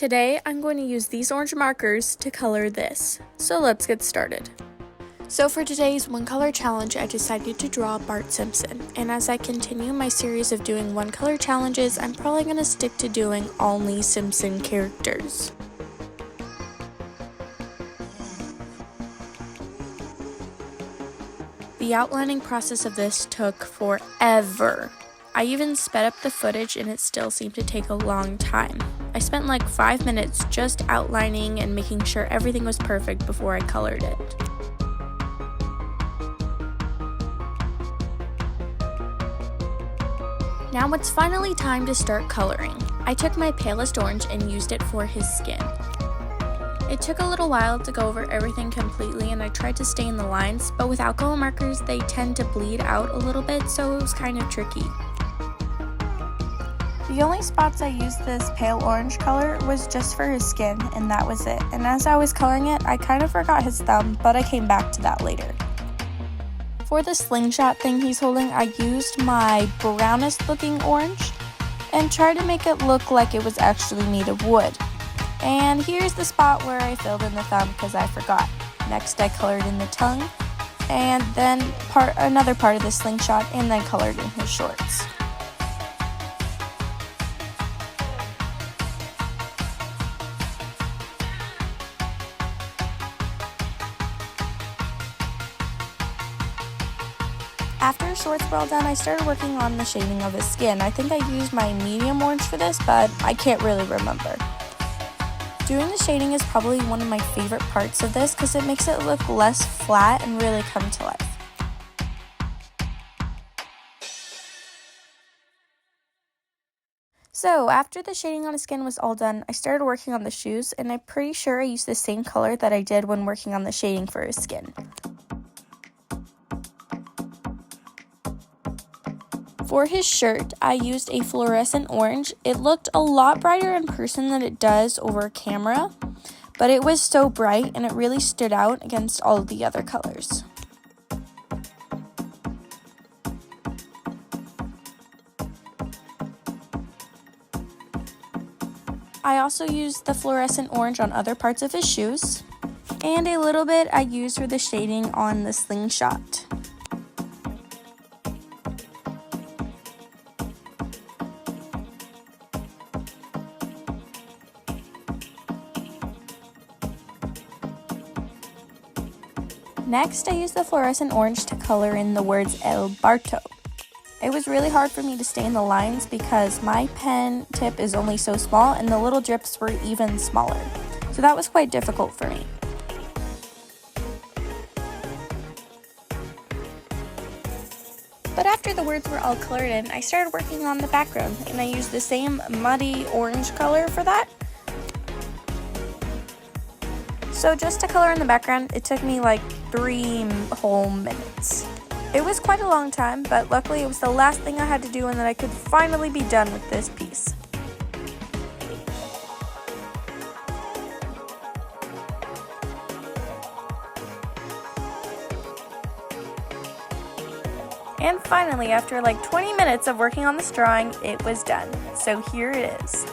Today, I'm going to use these orange markers to color this. So let's get started. So for today's one color challenge, I decided to draw Bart Simpson. And as I continue my series of doing one color challenges, I'm probably going to stick to doing only Simpson characters. The outlining process of this took forever. I even sped up the footage and it still seemed to take a long time. I spent like 5 minutes just outlining and making sure everything was perfect before I colored it. Now it's finally time to start coloring. I took my palest orange and used it for his skin. It took a little while to go over everything completely and I tried to stay in the lines, but with alcohol markers they tend to bleed out a little bit, so it was kind of tricky. The only spots I used this pale orange color was just for his skin, and that was it. And as I was coloring it, I kind of forgot his thumb, but I came back to that later. For the slingshot thing he's holding, I used my brownest looking orange and tried to make it look like it was actually made of wood. And here's the spot where I filled in the thumb because I forgot. Next I colored in the tongue, and then another part of the slingshot, and then colored in his shorts. After his shorts were all done, I started working on the shading of his skin. I think I used my medium orange for this, but I can't really remember. Doing the shading is probably one of my favorite parts of this because it makes it look less flat and really come to life. So after the shading on his skin was all done, I started working on the shoes, and I'm pretty sure I used the same color that I did when working on the shading for his skin. For his shirt, I used a fluorescent orange. It looked a lot brighter in person than it does over camera, but it was so bright and it really stood out against all of the other colors. I also used the fluorescent orange on other parts of his shoes, and a little bit I used for the shading on the slingshot. Next, I used the fluorescent orange to color in the words El Barto. It was really hard for me to stay in the lines because my pen tip is only so small and the little drips were even smaller. So that was quite difficult for me. But after the words were all colored in, I started working on the background, and I used the same muddy orange color for that. So just to color in the background, it took me like 3 whole minutes. It was quite a long time, but luckily it was the last thing I had to do and then I could finally be done with this piece. And finally, after like 20 minutes of working on this drawing, it was done. So here it is.